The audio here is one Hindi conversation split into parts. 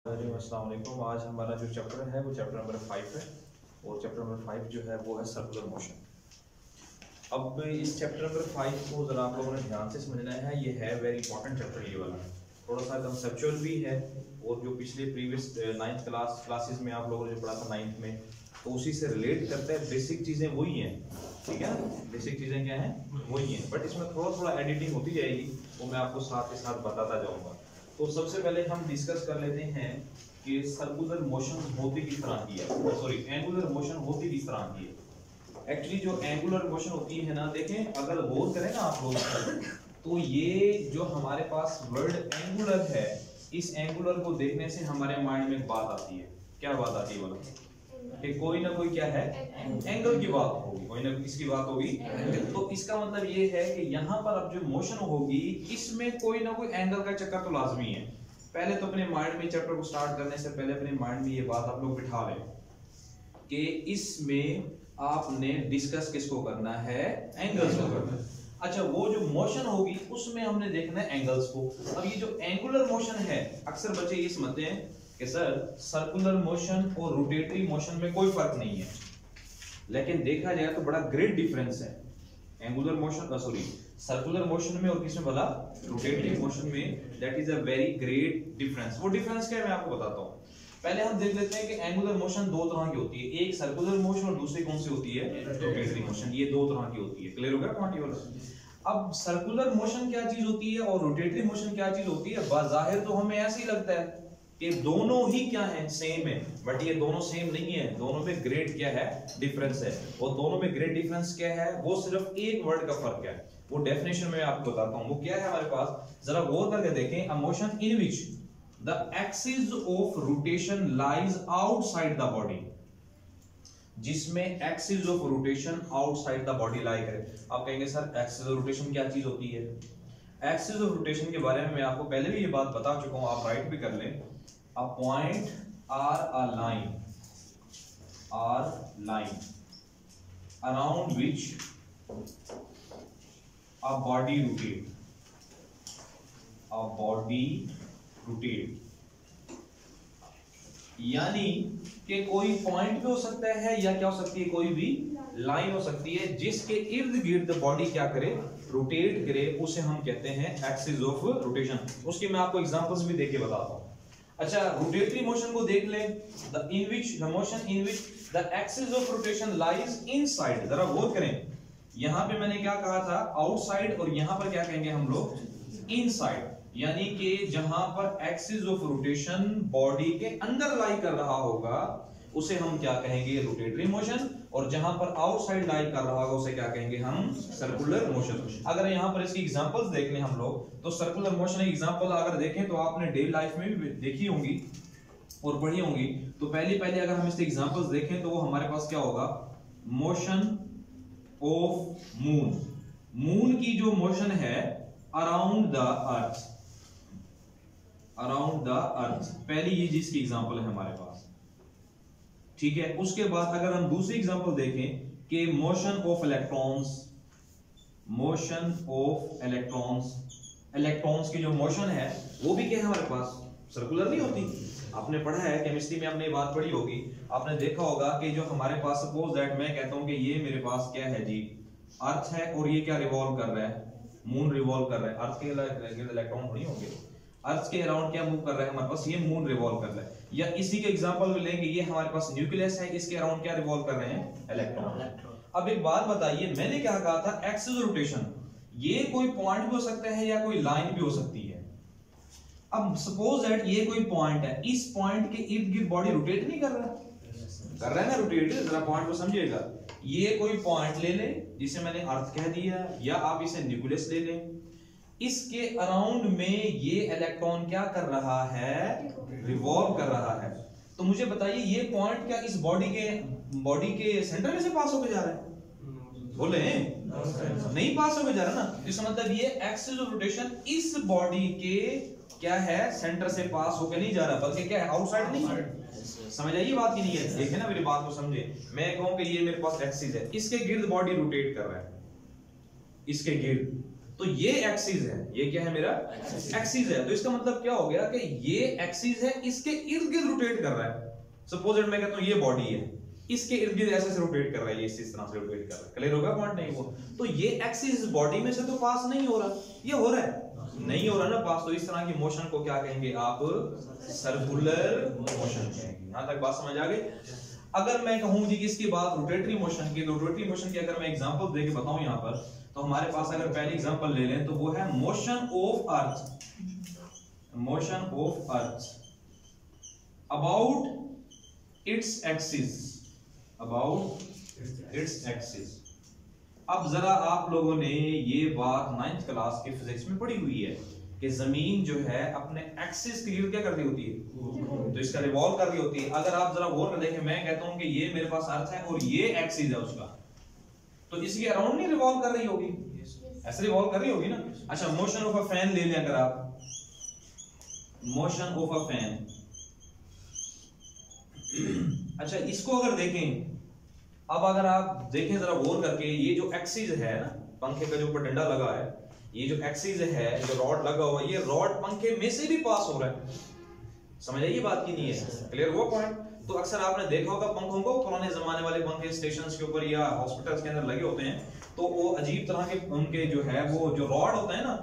अस्सलाम वालेकुम। आज हमारा जो चैप्टर है वो चैप्टर नंबर 5 है और चैप्टर नंबर 5 जो है वो है सर्कुलर मोशन। अब इस चैप्टर नंबर 5 को ज़रा आप लोगों ने ध्यान से समझना है। ये है वेरी इंपॉर्टेंट चैप्टर, ये वाला थोड़ा सा कंसेप्चुअल भी है और जो पिछले प्रीवियस 9th क्लासेस में आप लोगों ने पढ़ा था 9th में, तो उसी से रिलेट करता है। बेसिक चीज़ें वही हैं, ठीक है, बेसिक चीज़ें क्या हैं वही हैं, बट इसमें थोड़ा थोड़ा एडिटिंग होती जाएगी, वो मैं आपको साथ के साथ बताता जाऊँगा। तो सबसे पहले हम डिस्कस कर लेते हैं कि सर्कुलर मोशन होती किस तरह की है, सॉरी एंगुलर मोशन होती किस तरह की है। एक्चुअली जो एंगुलर मोशन होती है ना, देखें अगर गौर करें ना आप लोग, तो ये जो हमारे पास वर्ड एंगुलर है, इस एंगुलर को देखने से हमारे माइंड में एक बात आती है। क्या बात आती है बोला कि कोई ना कोई क्या है एंगल की बात होगी, कोई ना किसकी बात होगी। तो इसका मतलब ये है कि यहाँ पर अब जो मोशन होगी इसमें कोई ना कोई एंगल का चक्कर तो लाजमी है। पहले तो अपने माइंड में चैप्टर को स्टार्ट करने से पहले अपने माइंड में ये बात आप लोग बिठा लें कि इसमें आपने डिस्कस किसको करना है, एंगल्स को करना है। अच्छा, वो जो मोशन होगी उसमें हमने देखना है एंगल्स को। अब ये जो एंगुलर मोशन है, अक्सर बच्चे ये समझते हैं कि सर सर्कुलर मोशन और रोटेटरी मोशन में कोई फर्क नहीं है, लेकिन देखा जाए तो बड़ा ग्रेट डिफरेंस है angular motion sorry circular motion में और किसमें भला, रोटेटरी मोशन में। That is a very great difference. वो डिफरेंस क्या है मैं आपको बताता हूँ। पहले हम देख लेते हैं कि एंगुलर मोशन दो तरह की होती है, एक सर्कुलर मोशन और दूसरी कौन सी होती है, रोटेटरी मोशन। ये दो तरह की होती है। क्लियर हो गया पॉइंट वाला। अब सर्कुलर मोशन क्या चीज होती है और रोटेटरी मोशन क्या चीज होती है। बाज़ाहिर तो हमें ऐसे ही लगता है कि दोनों ही क्या है, सेम है, बट ये दोनों सेम नहीं है। दोनों में ग्रेड क्या है, डिफरेंस है। और दोनों में ग्रेड डिफरेंस क्या है, वो सिर्फ एक वर्ड का फर्क है। वो डेफिनेशन में आपको बताता हूं। वो क्या है हमारे पास, जरा गौर करके देखें। A motion in which the axis of rotation lies outside the body, जिसमें axis of rotation outside the body lie करे। आप कहेंगे सर एक्सिस ऑफ रोटेशन क्या चीज होती है। एक्सिस ऑफ रोटेशन के बारे में मैं आपको पहले भी ये बात बता चुका हूं, आप राइट भी कर लें। A point or a line around which a body rotate, यानी कि कोई पॉइंट भी हो सकता है या क्या हो सकती है, कोई भी लाइन हो सकती है जिसके इर्द गिर्द बॉडी क्या करे, रोटेट करे, उसे हम कहते हैं एक्सिस ऑफ रोटेशन। उसके मैं आपको एग्जांपल्स भी देके बताता हूं। अच्छा, रोटेटरी मोशन को देख लें। The motion in which the axis of rotation lies inside. जरा गौर करें, यहां पे मैंने क्या कहा था, आउटसाइड, और यहां पर क्या कहेंगे हम लोग, इनसाइड। यानी कि जहां पर एक्सिस ऑफ रोटेशन बॉडी के अंदर लाई कर रहा होगा उसे हम क्या कहेंगे, रोटेटरी मोशन, और जहां पर आउटसाइड लाई कर रहा होगा उसे क्या कहेंगे हम, सर्कुलर मोशन। अगर यहां पर इसकी एग्जांपल्स देख लें हम लोग, तो सर्कुलर मोशन की एग्जांपल अगर देखें तो आपने डेली लाइफ में भी देखी होंगी और पढ़ी होंगी। तो पहले अगर हम इसके एग्जांपल्स देखें तो वो हमारे पास क्या होगा, मोशन ऑफ मून। मून की जो मोशन है अराउंड द अर्थ, पहली ये जिसकी एग्जांपल है हमारे पास, ठीक है। उसके बाद अगर हम दूसरी एग्जांपल देखें कि मोशन ऑफ इलेक्ट्रॉन्स की जो मोशन है वो भी क्या है हमारे पास, सर्कुलर नहीं होती। आपने पढ़ा है केमिस्ट्री में, आपने ये बात पढ़ी होगी, आपने देखा होगा कि जो हमारे पास, सपोज दैट मैं कहता हूं कि ये मेरे पास क्या है जी, अर्थ है, और ये क्या रिवॉल्व कर रहा है, मून रिवॉल्व कर रहा है। अर्थ के इलेक्ट्रॉन थोड़ी होंगे, अर्थ के अराउंड क्या मूव कर रहा है हमारे पास, ये मून रिवॉल्व कर रहा है। या इसी के एग्जांपल में लेंगे, ये हमारे पास न्यूक्लियस है, इसके अराउंड क्या रिवॉल्व कर रहे हैं, इलेक्ट्रॉन। अब एक बात बताइए, मैंने क्या कहा था, एक्सिस रोटेशन, ये कोई पॉइंट भी हो सकता है या कोई लाइन भी हो सकती है। अब सपोज दैट ये कोई पॉइंट है, इस पॉइंट के इर्द गिर्द बॉडी रोटेट नहीं कर रहा है ना, रोटेट। जरा पॉइंट को समझिएगा, ये कोई पॉइंट ले ले जिसे मैंने अर्थ कह दिया, या आप इसे न्यूक्लियस ले लें, इसके अराउंड में ये इलेक्ट्रॉन क्या कर रहा है, रिवॉल्व कर रहा है। तो मुझे बताइए ये पॉइंट क्या इस बॉडी के सेंटर में से पास होकर जा रहा है, बोले नहीं पास होकर जा रहा ना। इसका मतलब ये एक्सिस ऑफ रोटेशन इस बॉडी के क्या है, सेंटर से पास होकर नहीं जा रहा, बल्कि क्या है, आउटसाइड नहीं है। समझ आइए बात की नहीं है, देखे ना मेरी बात को समझे। मैं कहूं कि ये मेरे पास एक्सिस है, इसके गिर्द बॉडी रोटेट कर रहा है, इसके गिर्द, तो ये एक्सिस है, ये क्या है मेरा एक्सिस है। तो इसका मतलब क्या हो गया कि ये एक्सिस है, इसके इर्द गिर्द रोटेट कर रहा है। सपोज मैं कहता हूं ये बॉडी है, इसके इर्द गिर्द ऐसे से रोटेट कर रहा है, ये इस तरह से रोटेट कर रहा है। क्लियर होगा पॉइंट? नहीं वो तो ये एक्सिस बॉडी में से तो पास नहीं हो रहा, ये हो रहा है नहीं हो रहा ना पास। तो इस तरह की मोशन को क्या कहेंगे आप? सर्कुलर मोशन कहेंगे। यहां तक बात समझ आ गई? अगर मैं कहूं जी इसकी बात रोटेटरी मोशन की, तो रोटेटरी मोशन की अगर मैं एग्जांपल देके बताऊं यहां पर, तो हमारे पास अगर पहली एग्जांपल ले लें तो वो है motion of earth, motion of earth about its axis, about its axis. अब जरा आप लोगों ने ये बात 9th क्लास के फिजिक्स में पढ़ी हुई है कि जमीन जो है अपने एक्सिस के लिए क्या कर रही होती है? तो इसका रिवॉल्व कर रही होती है। अगर आप जरा गौर कर देखें, मैं कहता हूं कि ये मेरे पास अर्थ है और ये एक्सिस है उसका, तो इसके अराउंड नहीं रिवॉल्व कर रही होगी? ऐसे रिवॉल्व कर रही होगी ना। अच्छा, मोशन ऑफ अ फैन ले लें अगर आप, मोशन ऑफ अ फैन। अच्छा, इसको अगर देखें, अब अगर आप देखें जरा गौर करके, ये जो एक्सिस है ना पंखे का जो ऊपर डंडा लगा है, ये जो एक्सिस है, जो रॉड लगा हुआ है, ये रॉड पंखे में से भी पास हो रहा है। समझ आई ये बात की नहीं है? क्लियर हुआ पॉइंट? तो अक्सर आपने देखा होगा पंखों को, पुराने जमाने वाले पंखे स्टेशंस के ऊपर या हॉस्पिटल्स के अंदर लगे होते हैं, तो वो अजीब तरह के उनके जो है वो जो रॉड होता है ना,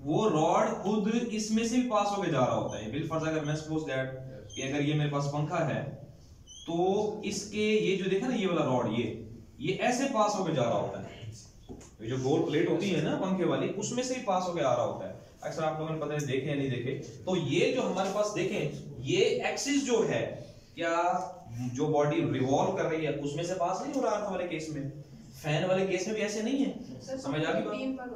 वो रॉड खुद इसमें से भी पास होके जा रहा होता है। बिल फर्ज अगर मैं सपोज दैट कि अगर ये मेरे पास पंखा है, तो इसके ये जो देखा ना ये वाला रॉड, ये ऐसे पास होके जा रहा होता है। ये जो गोल प्लेट होती है ना पंखे वाली, उसमें से ही पास होके आ रहा होता है। अक्सर आप लोगों ने पता नहीं देखे या नहीं देखे। तो ये जो हमारे पास देखें, ये एक्सिस जो है, क्या जो बॉडी रिवॉल्व कर रही है उसमें से पास नहीं हो रहा अर्थ वाले केस में? फैन वाले केस में भी ऐसे नहीं है। समझ आ गई बात?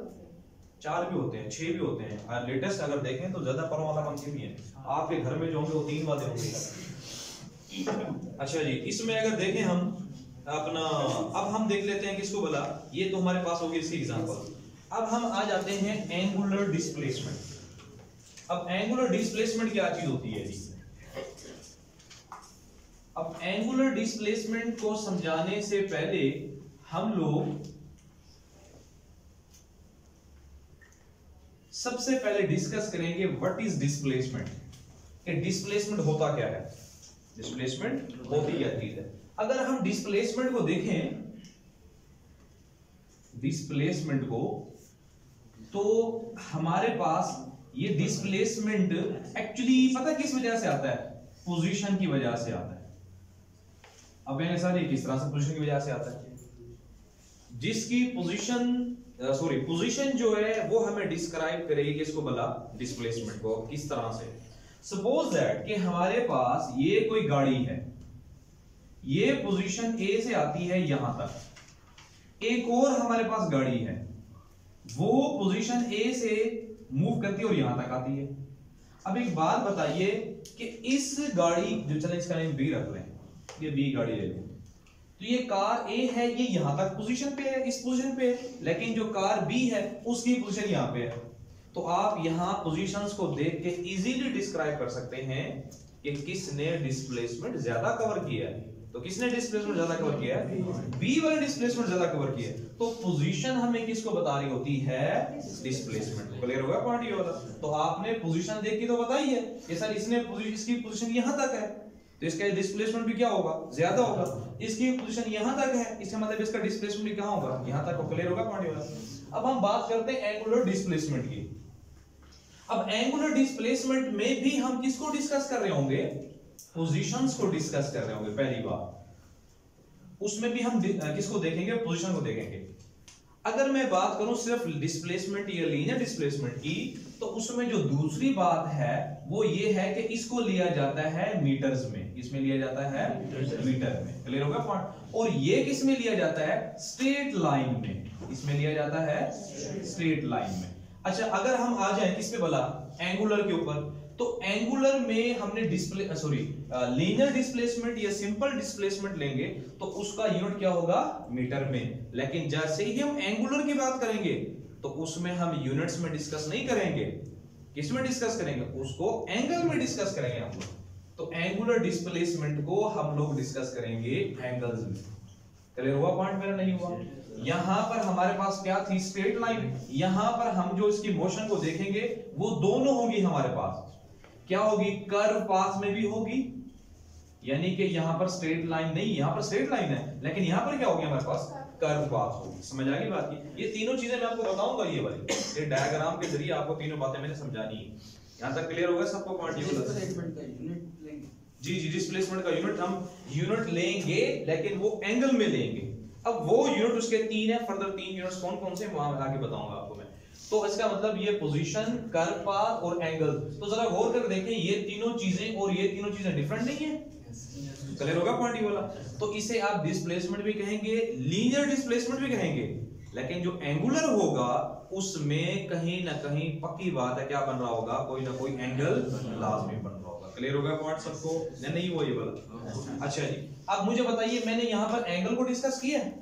4 भी होते हैं, 6 भी होते हैं। लेटेस्ट अगर देखें तो ज्यादा परों वाला पंखे भी है। आपके घर में जो होंगे वो 3 वाले होंगे। अच्छा जी, इसमें अगर देखें हम अपना, अब हम देख लेते हैं किसको बोला, ये तो हमारे पास होगी इसकी एग्जांपल। अब हम आ जाते हैं एंगुलर डिस्प्लेसमेंट। अब एंगुलर डिस्प्लेसमेंट क्या चीज होती है जी? अब एंगुलर डिस्प्लेसमेंट को समझाने से पहले हम लोग सबसे पहले डिस्कस करेंगे व्हाट इज डिस्प्लेसमेंट। कि डिस्प्लेसमेंट होता क्या है, डिस्प्लेसमेंट होती क्या चीज है। अगर हम डिस्प्लेसमेंट को देखें, डिस्प्लेसमेंट को, तो हमारे पास ये डिस्प्लेसमेंट एक्चुअली पता किस वजह से आता है? पोजीशन की वजह से आता है। अब मैंने सारी किस तरह से पोजीशन की वजह से आता है? जिसकी पोजीशन जो है वो हमें डिस्क्राइब करेगी किसको बोला? डिस्प्लेसमेंट को। किस तरह से? सपोज दैट कि हमारे पास ये कोई गाड़ी है, ये पोजीशन ए से आती है यहां तक। एक और हमारे पास गाड़ी है, वो पोजीशन ए से मूव करती है और यहां तक आती है। अब एक बात बताइए कि इस गाड़ी जो, चले इसका नेम बी रख लें, ये बी गाड़ी ले लें, तो ये कार ए है, ये यहां तक पोजीशन पे है, इस पोजीशन पे है, लेकिन जो कार बी है उसकी पोजीशन यहां पे है। तो आप यहां पोजीशंस को देख के इजीली डिस्क्राइब कर सकते हैं कि किसने डिस्प्लेसमेंट ज्यादा कवर किया है। तो किसने डिस्प्लेसमेंट ज्यादा कवर किया है? बी वाले डिस्प्लेसमेंट ज्यादा कवर किया है। तो पोजीशन हमें किसको बता रही होती है? डिस्प्लेसमेंट। क्लियर होगा पॉइंट ये वाला? तो आपने पोजीशन देख के तो बताई है कि सर इसकी पोजीशन यहां तक है, तो इसका डिस्प्लेसमेंट भी क्या होगा? ज्यादा होगा। इसकी पोजीशन यहां तक है, इसका मतलब इसका डिस्प्लेसमेंट भी कहां होगा? यहां तक। क्लियर होगा पॉइंट ये वाला? अब हम बात करते हैं एंगुलर डिस्प्लेसमेंट की। अब एंगुलर डिस्प्लेसमेंट में भी हम किसको डिस्कस कर रहे होंगे? पोजीशंस को डिस्कस कर रहे होंगे पहली बार। उसमें भी हम किसको देखेंगे? पोजीशन को देखेंगे। अगर मैं बात करूं सिर्फ डिस्प्लेसमेंट या लीनियर डिस्प्लेसमेंट की, तो उसमें जो दूसरी बात है वो ये है कि इसको लिया जाता है मीटर्स में। इसमें लिया जाता है मीटर में। क्लियर होगा पॉइंट? और ये किस में लिया जाता है? स्ट्रेट लाइन में। इसमें लिया जाता है स्ट्रेट लाइन में। अच्छा, अगर हम आ जाएं किस पे बोला? एंगुलर के ऊपर। तो एंगुलर में हमने लीनियर डिस्प्लेसमेंट या सिंपल डिस्प्लेसमेंट लेंगे तो उसका यूनिट क्या होगा? मीटर में। लेकिन जैसे ही हम एंगुलर की बात करेंगे तो उसमें हम यूनिट्स में डिस्कस नहीं करेंगे। किसमें डिस्कस करेंगे? उसको एंगल में डिस्कस करेंगे हम लोग। तो एंगुलर डिस्प्लेसमेंट को हम लोग डिस्कस करेंगे एंगल्स में। क्लियर हुआ पॉइंट मेरा? नहीं हुआ। यहां पर हमारे पास क्या थी? Straight line. यहां पर हम जो इसकी मोशन को देखेंगे वो दोनों होगी हमारे पास। क्या होगी? कर्व पाथ में भी होगी, यानी कि यहां पर स्ट्रेट लाइन नहीं, यहां पर स्ट्रेट लाइन है, लेकिन यहां पर क्या होगी हमारे पास? कर्व पाथ होगी। समझ आ गई बात की? ये तीनों चीजें मैं आपको बताऊंगा ये वाली, ये डायग्राम के जरिए आपको तीनों बातें मैंने समझानी है। यहां तक क्लियर होगा सबको पॉइंट? डिस्प्लेसमेंट का यूनिट लेंगे। जी जी, डिस्प्लेसमेंट का यूनिट हम यूनिट लेंगे, लेकिन वो एंगल में लेंगे। अब वो यूनिट उसके 3 है, फर्दर 3 यूनिट्स कौन कौन से वहां आगे बताऊंगा आपको मैं। तो इसका मतलब ये पोजीशन, कर्व पाथ और एंगल। तो जरा गौर कर देखें, ये तीनों चीजें और ये तीनों चीजें डिफरेंट नहीं है। क्लियर होगा पॉइंट ये वाला? तो इसे आप डिस्प्लेसमेंट भी कहेंगे, लीनियर डिस्प्लेसमेंट भी कहेंगे, लेकिन जो एंगुलर होगा उसमें कहीं ना कहीं पक्की बात है क्या बन रहा होगा? कोई ना कोई एंगल लाजमी बन रहा होगा। क्लियर होगा पॉइंट सबको? नहीं हुआ ये वाला? अच्छा जी, अब मुझे बताइए, मैंने यहाँ पर एंगल को डिस्कस किया है?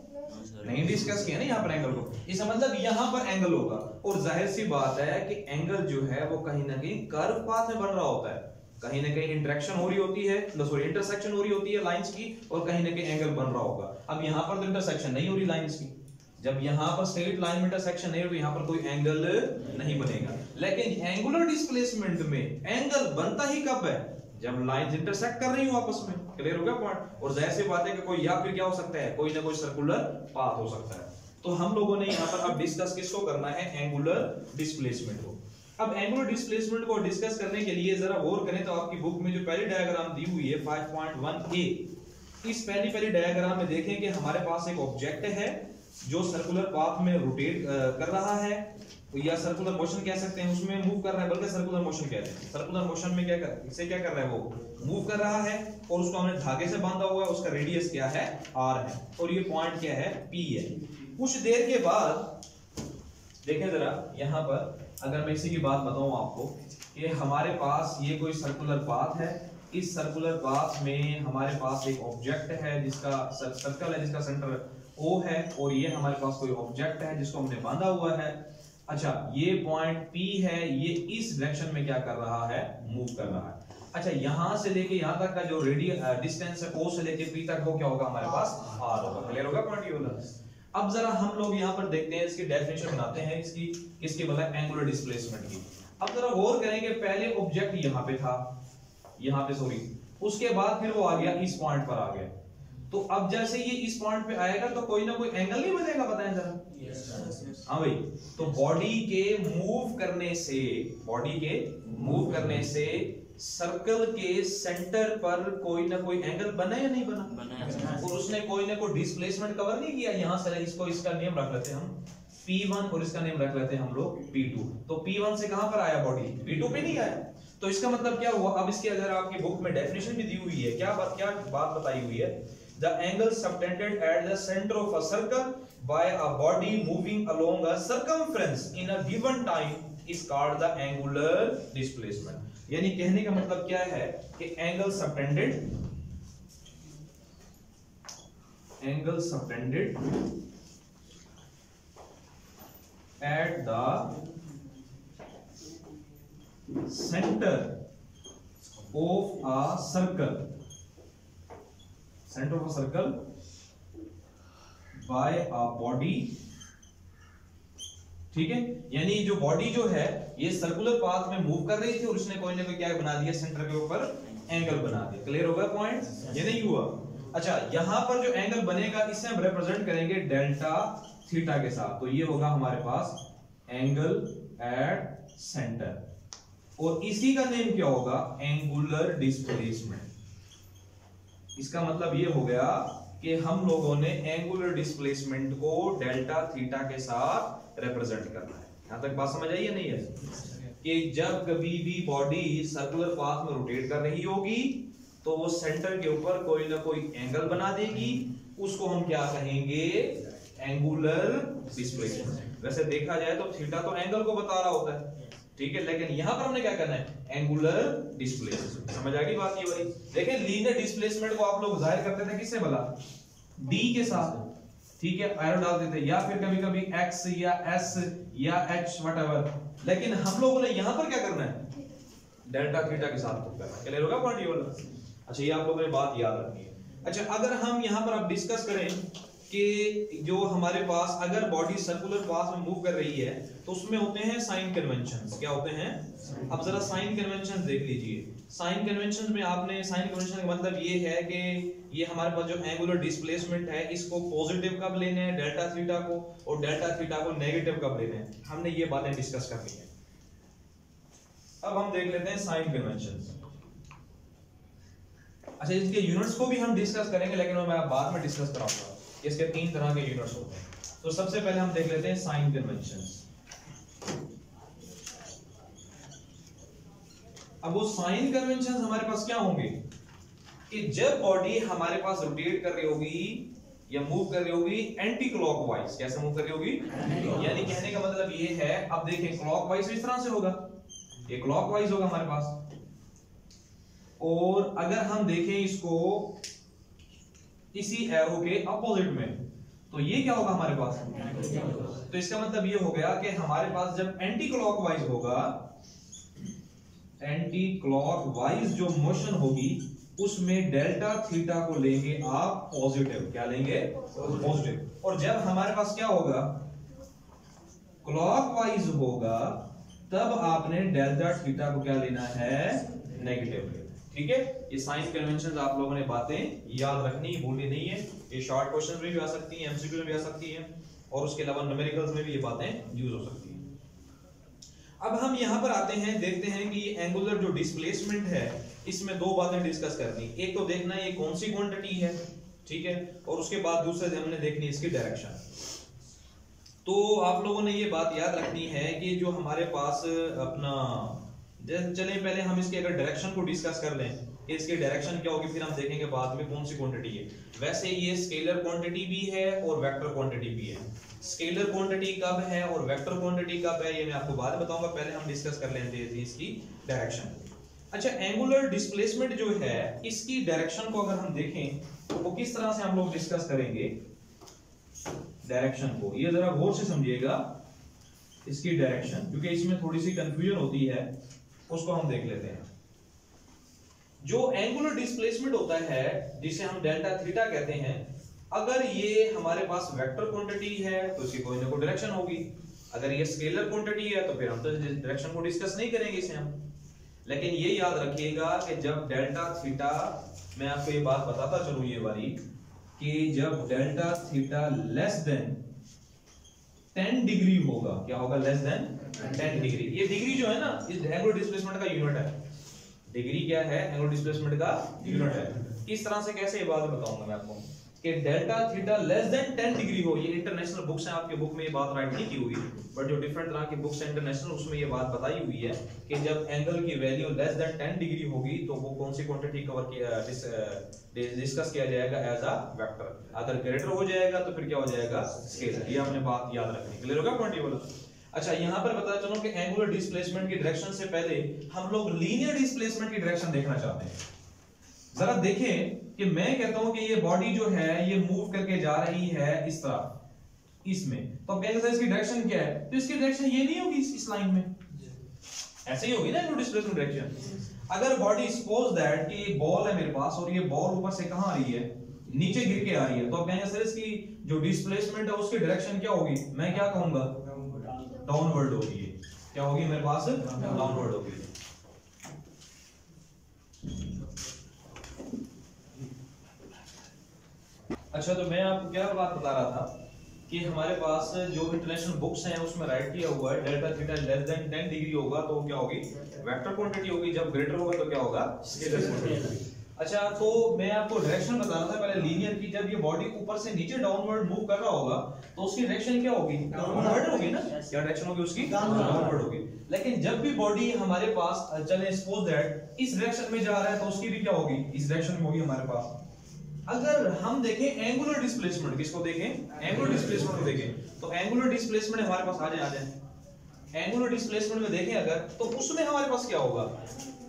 नहीं डिस्कस किया ना यहाँ पर एंगल को। इसका मतलब यहाँ पर एंगल होगा, और जाहिर सी बात है कि एंगल जो है वो कहीं ना कहीं कर्व पाथ में बन रहा होता है, कहीं ना कहीं इंटरेक्शन हो रही होती है, सॉरी इंटरसेक्शन हो रही होती है लाइंस की, और कहीं ना कहीं एंगल बन रहा होगा। अब यहाँ पर तो इंटरसेक्शन नहीं हो रही लाइंस की, जब यहाँ पर स्ट्रेट लाइन में इंटरसेक्शन नहीं हो, तो यहाँ पर कोई एंगल नहीं बनेगा। लेकिन एंगुलर डिस्प्लेसमेंट में एंगल बनता ही कब है? जब लाइंस इंटरसेक्ट कर रही हो आपस में। क्लियर हो गया पॉइंट? और जाहिर सी बात है कि कोई या फिर क्या हो सकता है, कोई ना कोई सर्कुलर पाथ हो सकता है। तो हम लोगों ने यहाँ पर अब डिस्कस किसको करना है? एंगुलर डिस्प्लेसमेंट को। अब एंगुलर डिस्प्लेसमेंट को डिस्कस करने के लिए जरा गौर करें तो आपकी बुक में जो पहली डायग्राम दी हुई है 5.1a, इस पहली डायग्राम में देखें कि हमारे पास एक ऑब्जेक्ट है जो सर्कुलर पाथ में रोटेट कर रहा है, या सर्कुलर मोशन कह सकते हैं, उसमें मूव कर रहा है, बल्कि सर्कुलर मोशन कहते हैं। सर्कुलर मोशन में क्या कर रहा है? वो मूव कर रहा है, और उसको हमने धागे से बांधा हुआ है, उसका रेडियस क्या है? r है, और ये पॉइंट क्या है? p है। कुछ देर के बाद देखें जरा, यहाँ पर अगर मैं इसी की बात बताऊं आपको कि हमारे पास ये कोई सर्कुलर पाथ है, इस सर्कुलर पाथ में हमारे पास एक ऑब्जेक्ट है जिसका सर्कल है, जिसका सेंटर O है, और ये हमारे पास कोई ऑब्जेक्ट है जिसको हमने बांधा हुआ है। अच्छा, ये पॉइंट P है, ये इस डायरेक्शन में क्या कर रहा है? मूव कर रहा है। अच्छा, यहां से लेके यहां तक का जो डिस्टेंस है O से लेके P तक, वो क्या होगा हमारे पास? R होगा। क्लियर होगा पॉइंट ये वाला? अब जरा हम लोग यहाँ पर देखते हैं, इसकी डेफिनेशन बनाते हैं इसकी, किसकी मतलब एंगुलर डिस्प्लेसमेंट की। अब जरा गौर करेंगे, पहले ऑब्जेक्ट यहाँ पे था, यहाँ पे सॉरी, उसके बाद फिर वो आ गया इस पॉइंट पर आ गया। तो अब जैसे ये इस पॉइंट पे आएगा तो कोई ना कोई एंगल नहीं बनेगा, बताएं जरा। हाँ भाई, तो बॉडी के मूव करने से सर्कल के सेंटर पर कोई ना कोई एंगल बना या नहीं बना? और उसने कोई ना कोई डिस्प्लेसमेंट कवर नहीं किया। यहां से इसको, इसका नेम रख लेते हैं हम P1 और इसका नेम रख लेते हैं हम लोग P2। तो P1 से कहां पर आया बॉडी? P2 पे नहीं आया। तो इसका मतलब क्या हुआ? अब इसके अगर आपकी बुक में डेफिनेशन भी दी हुई है, क्या बात बताई हुई है? The angle subtended at the center of a circle by a body moving along a circumference in a given time is called the angular displacement। यानी कहने का मतलब क्या है कि angle subtended at the center of a circle by a body, ठीक है? यानी जो बॉडी जो है ये सर्कुलर पाथ में मूव कर रही थी, और उसने कोई ना कोई क्या बना दिया? सेंटर के ऊपर एंगल बना दिया। क्लियर होगा पॉइंट? ये नहीं हुआ? अच्छा, यहां पर जो एंगल बनेगा इसे हम रिप्रेजेंट करेंगे डेल्टा थीटा के साथ। तो ये होगा हमारे पास एंगल एट सेंटर, और इसी का नेम क्या होगा? Angular displacement. इसका मतलब ये हो गया कि हम लोगों ने एंगुलर डिस्प्लेसमेंट को डेल्टा थीटा के साथ रिप्रेजेंट करना है। यहां तक बात समझ आई है? नहीं है? कि जब कभी भी बॉडी सर्कुलर पाथ में रोटेट कर रही होगी तो वो सेंटर के ऊपर कोई ना कोई एंगल बना देगी, उसको हम क्या कहेंगे? Angular displacement. वैसे देखा जाए तो थीटा तो एंगल को बता रहा होता है, ठीक है, लेकिन यहां पर हमने क्या करना है? Angular displacement. समझ आ गई बात ये वाली? देखिए, लीनियर डिस्प्लेसमेंट को आप लोग जाहिर करते थे किससे भला? d के साथ, ठीक है, एरो डाल देते, या फिर कभी कभी x या s या h व्हाटएवर। लेकिन हम लोगों ने यहां पर क्या करना है? डेल्टा थीटा के साथ पुट करना है। क्लियर होगा पॉइंट ये वाला? अच्छा, ये आप लोगों ने बात याद रखनी है। अच्छा, अगर हम यहां पर अब डिस्कस करें कि जो हमारे पास अगर बॉडी सर्कुलर पाथ में मूव कर रही है तो उसमें होते हैं साइन कन्वेंशंस। क्या होते हैं? अब जरा साइन कन्वेंशंस देख लीजिए। साइन कन्वेंशंस में आपने साइन कन्वेंशन का मतलब ये है कि ये हमारे पास जो एंगुलर डिस्प्लेसमेंट है इसको पॉजिटिव कब लेना है डेल्टा थीटा को, और डेल्टा थीटा को नेगेटिव कब लेना है, हमने ये बातें डिस्कस करनी है। अब हम देख लेते हैं साइन कन्वेंशंस। अच्छा, इसके यूनिट्स को भी हम डिस्कस करेंगे लेकिन मैं बाद में डिस्कस कराऊंगा। इसके 3 तरह के यूनिट्स होते हैं। तो सबसे पहले हम देख लेते हैं साइन कन्वेंशंस। अब वो साइन कन्वेंशंस हमारे पास क्या होंगे कि जब बॉडी हमारे पास रोटेट कर रही होगी या मूव कर रही होगी एंटी क्लॉकवाइज। कैसे मूव कर रही होगी? यानी कहने का मतलब ये है, अब देखें क्लॉकवाइज इस तरह से होगा, ये क्लॉकवाइज होगा हमारे पास, और अगर हम देखें इसको इसी एरो के अपोजिट में तो ये क्या होगा हमारे पास? तो इसका मतलब ये हो गया कि हमारे पास जब एंटी क्लॉकवाइज होगा, एंटी क्लॉकवाइज जो मोशन होगी उसमें डेल्टा थीटा को लेंगे आप पॉजिटिव। क्या लेंगे? पॉजिटिव। और जब हमारे पास क्या होगा? क्लॉकवाइज होगा, तब आपने डेल्टा थीटा को क्या लेना है? नेगेटिव। ठीक है, ये साइन कन्वेंशंस आप लोगों ने बातें याद रखनी, भूलनी नहीं है। ये शॉर्ट क्वेश्चन में भी आ सकती हैं, एमसीक्यू में भी आ सकती हैं, और उसके अलावा न्यूमेरिकल्स में भी ये बातें यूज हो सकती हैं। अब हम यहां पर आते हैं, देखते हैं कि ये एंगुलर जो डिस्प्लेसमेंट है इसमें 2 बातें डिस्कस करनी। एक तो देखना है ये कौन सी क्वांटिटी है, ठीक है, और उसके बाद दूसरे हमने देखनी इसकी डायरेक्शन। तो आप लोगों ने ये बात याद रखनी है कि जो हमारे पास अपना, चले पहले हम इसके अगर डायरेक्शन को डिस्कस कर लें कि इसकी डायरेक्शन क्या होगी, फिर हम देखेंगे बाद में कौन सी क्वांटिटी है। वैसे ये स्केलर क्वांटिटी भी है और वेक्टर क्वांटिटी भी है। स्केलर क्वांटिटी कब है और वेक्टर क्वांटिटी कब है ये मैं आपको बाद में बताऊंगा, पहले हम डिस्कस कर लेते हैं इसकी डायरेक्शन। अच्छा, एंगुलर डिस्प्लेसमेंट जो है इसकी डायरेक्शन को अगर हम देखें तो वो किस तरह से हम लोग डिस्कस करेंगे डायरेक्शन को, ये जरा गौर से समझिएगा इसकी डायरेक्शन, क्योंकि इसमें थोड़ी सी कंफ्यूजन होती है, उसको हम देख लेते हैं। जो एंगुलर डिस्प्लेसमेंट होता है जिसे हम डेल्टा थीटा कहते हैं, अगर ये हमारे पास वेक्टर क्वांटिटी है तो इसकी कोई ना कोई डायरेक्शन होगी। अगर ये स्केलर क्वांटिटी है तो फिर हम तो डायरेक्शन को डिस्कस नहीं करेंगे इसे हम। लेकिन ये याद रखिएगा कि जब डेल्टा थीटा, मैं आपको ये बात बताता चलूं ये वाली, कि जब delta theta less than 10 degree होगा, क्या होगा? Less than 10 degree. ये डिग्री जो है ना इस एंगुलर डिस्प्लेसमेंट का यूनिट है। डिग्री क्या है? एंगुलर डिस्प्लेसमेंट का यूनिट है। किस तरह से, कैसे, ये बात बताऊंगा मैं आपको कि delta theta less than 10 degree हो। ये इंटरनेशनल बुक्स हैं, आपके बुक में ये बात राइट नहीं की हुई, बट जो डिफरेंट तरह की बुक्स हैं इंटरनेशनल, उसमें ये बात बताई हुई है कि जब एंगल की वैल्यू लेस देन 10 डिग्री होगी तो वो कौन सी क्वांटिटी कवर किया डिस्कस किया जाएगा एज अ वेक्टर। अगर ग्रेटर हो जाएगा तो फिर क्या हो जाएगा? स्केलर। ये हमने बात याद रखनी। क्लियर होगा पॉइंट ये वाला? अच्छा, यहां पर पता चलो कि एंगुलर डिस्प्लेसमेंट की डायरेक्शन से पहले हम लोग लीनियर डिस्प्लेसमेंट की डायरेक्शन देखना चाहते हैं। जरा देखें कि मैं कहता हूं कि ये बॉडी जो है ये मूव करके जा रही है इस तरह, इसमें, तो अब कहेंगे इसकी डायरेक्शन क्या है? तो इसकी डायरेक्शन ये नहीं होगी इस लाइन में, ऐसे ही होगी ना एंगुलर डिस्प्लेसमेंट डायरेक्शन। अगर बॉडी सपोज दैट कि बॉल है मेरे पास और ये बॉल ऊपर से कहां आ रही है? नीचे गिर के आ रही है, तो अब कहेंगे सर इसकी जो डिस्प्लेसमेंट है उसकी डायरेक्शन क्या होगी? मैं क्या कहूंगा? डाउनवर्ड होगी। क्या होगी मेरे पास? डाउनवर्ड होगी। अच्छा, तो मैं आपको क्या बात बता रहा था कि हमारे पास जो इंटरनेशनल बुक्स हैं उसमें राइट किया हुआ है delta theta less than 10 degree होगा तो क्या होगी? वेक्टर क्वांटिटी होगी। जब ग्रेटर होगा तो क्या होगा? Scalar quantity. अच्छा, तो मैं आपको डायरेक्शन बता रहा था पहले लीनियर की। जब ये बॉडी ऊपर से नीचे डाउनवर्ड मूव कर रहा होगा तो उसकी डायरेक्शन क्या होगी? डाउनवर्ड होगी ना। क्या डायरेक्शन होगी उसकी? डाउनवर्ड होगी। लेकिन जब भी बॉडी हमारे पास, चले सपोज दैट इस डायरेक्शन में जा रहा है तो उसकी भी क्या होगी? इस डायरेक्शन में होगी हमारे पास। अगर हम देखें एंगुलर डिस्प्लेसमेंट, किसको देखें? एंगुलर डिस्प्लेसमेंट को देखें, तो एंगुलर डिस्प्लेसमेंट हमारे पास आ जाए एंगुलर डिस्प्लेसमेंट में देखें अगर, तो उसमें हमारे पास क्या होगा?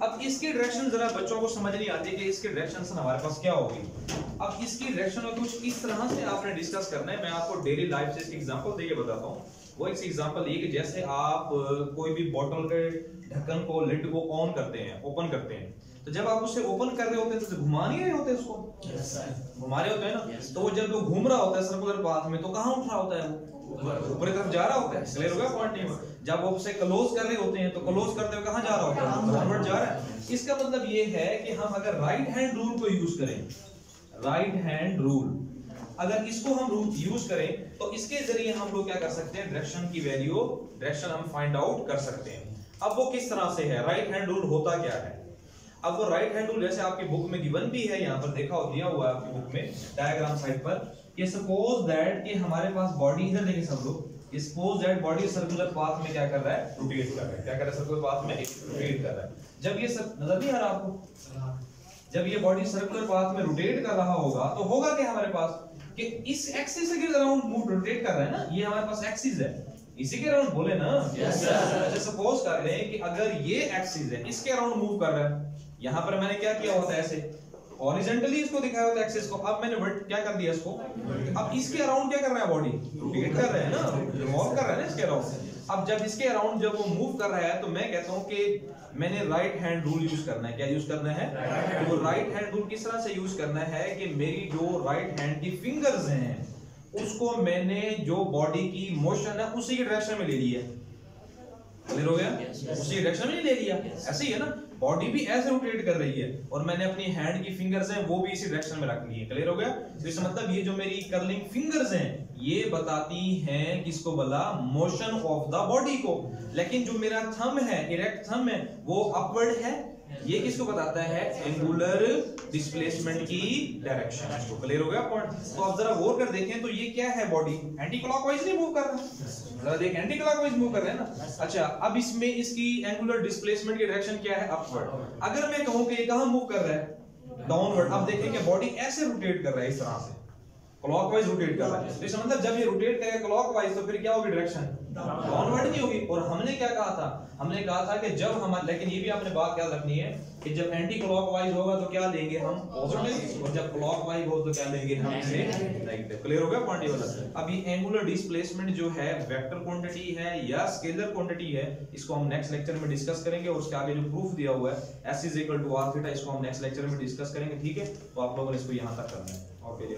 अब इसकी डायरेक्शन जरा बच्चों को समझ नहीं आती कि इसकी डायरेक्शन हमारे पास क्या होगी। अब इसकी डायरेक्शन कुछ इस तरह से आपने डिस्कस करना है। मैं आपको डेली लाइफ से इसकी एग्जांपल देके बताता हूँ। वो एक एग्जांपल ये कि जैसे आप कोई भी बोतल के ढक्कन को, लिड को ऑन करते हैं, ओपन करते हैं, तो जब आप उसे ओपन कर रहे होते हैं तो घुमा नहीं रहे होते उसको, घुमा रहे होते हैं ना, तो वो जब वो घूम रहा होता है सर्कुलर पाथ में तो कहाँ उठ रहा होता है, वो ऊपर की तरफ जा रहा होता है। क्लियर हो गया पॉइंट नहीं? जब वो उसे क्लोज कर रहे होते हैं तो क्लोज करते हुए कहाँ जा रहा होता है, फॉरवर्ड जा रहा है। इसका मतलब ये है कि हम अगर राइट हैंड रूल को यूज करें, राइट हैंड रूल अगर इसको हम यूज करें तो इसके जरिए हम लोग क्या कर सकते हैं, डायरेक्शन की वैल्यू, डायरेक्शन हम फाइंड आउट कर सकते हैं। अब वो किस तरह से है, राइट हैंड रूल होता क्या है? अब वो राइट हैंड रूल जैसे आपकी बुक में गिवन भी है, यहाँ पर देखा दिया हुआ है आपकी बुक में डायग्राम साइड पर, कि सपोज दैट कि हमारे पास बॉडी, इधर देखें सब लोग, suppose that body circular path में क्या कर रहा है, रोटेट कर रहा है। क्या कर रहा है, सर्कुलर पाथ में रोटेट कर रहा है। जब ये सब नजर नहीं आ रहा आपको, जब ये बॉडी सर्कुलर पाथ में रोटेट कर रहा होगा तो होगा क्या हमारे पास कि इस एक्सिस के अराउंड मूव रोटेट कर रहा है ना, ये हमारे पास एक्सिस है, इसी के अराउंड बोले ना। अच्छा सपोज कर लें कि अगर ये एक्सिस है, इसके अराउंड मूव कर रहा है, यहां पर मैंने क्या किया होता है, ऐसे हॉरिजॉन्टली इसको दिखाया होता है एक्सिस को, अब मैंने क्या कर दिया इसको, अब इसके अराउंड क्या कर रहा है, बॉडी रोटेट कर रहा है ना, रिवॉल्व कर रहा है ना इसके अराउंड। अब जब इसके अराउंड जब वो मूव कर रहा है तो मैं कहता हूं कि मैंने राइट हैंड रूल यूज करना है। क्या यूज करना है? तो वो राइट हैंड रूल किस तरह से यूज करना है कि मेरी जो राइट हैंड की फिंगर्स हैं उसको मैंने जो बॉडी की मोशन है उसी की डायरेक्शन में ले लिया। क्लियर हो गया? उसी डायरेक्शन में ले लिया। ऐसे ही है ना, बॉडी भी ऐसे रोटेट कर रही है और मैंने अपनी हैंड की फिंगर्स हैं वो भी इसी डायरेक्शन में रख ली है। क्लियर हो गया? तो इसका मतलब ये जो मेरी कर्लिंग फिंगर्स हैं ये बताती हैं किसको बोला, मोशन ऑफ द बॉडी को। लेकिन जो मेरा थंब है, इरेक्ट थंब है, वो अपवर्ड है, ये किसको बताता है, एंगुलर डिस्प्लेसमेंट की डायरेक्शन को। क्लियर हो गया पॉइंट? तो अब जरा गौर कर देखें तो ये क्या है, बॉडी एंटी क्लॉकवाइज नहीं मूव कर रहा, जरा देख एंटी क्लॉकवाइज मूव कर रहे हैं ना। अच्छा अब इसमें इसकी एंगुलर डिस्प्लेसमेंट की डायरेक्शन क्या है, अपवर्ड। अगर मैं कहूं कि ये कहां मूव कर रहा है, डाउनवर्ड, अब देखें कि बॉडी ऐसे रोटेट कर रहा है, इस तरह से क्लॉकवाइज रोटेट कर रहा है। तो इसका मतलब जब ये रोटेट करेगा क्लॉकवाइज तो फिर क्या होगी, डायरेक्शन डाउनवर्ड नहीं होगी। और हमने क्या कहा था, हमने कहा था कि जब हम, लेकिन ये भी आपने बात क्या रखनी है कि जब एंटी क्लॉकवाइज होगा तो क्या लेंगे हम, पॉजिटिव, और जब क्लॉकवाइज हो तो क्या लेंगे हम, इसे नेगेटिव। क्लियर हो गया पॉइंट ये वाला? अब ये एंगुलर डिस्प्लेसमेंट जो है वेक्टर क्वांटिटी है या स्केलर क्वांटिटी है, इसको हम नेक्स्ट लेक्चर में डिस्कस करेंगे। और उसके आगे जो प्रूफ दिया हुआ है S = R θ, इसको हम नेक्स्ट लेक्चर में डिस्कस करेंगे। ठीक है, तो आप लोगों ने इसको यहां तक करना है। ओके जी।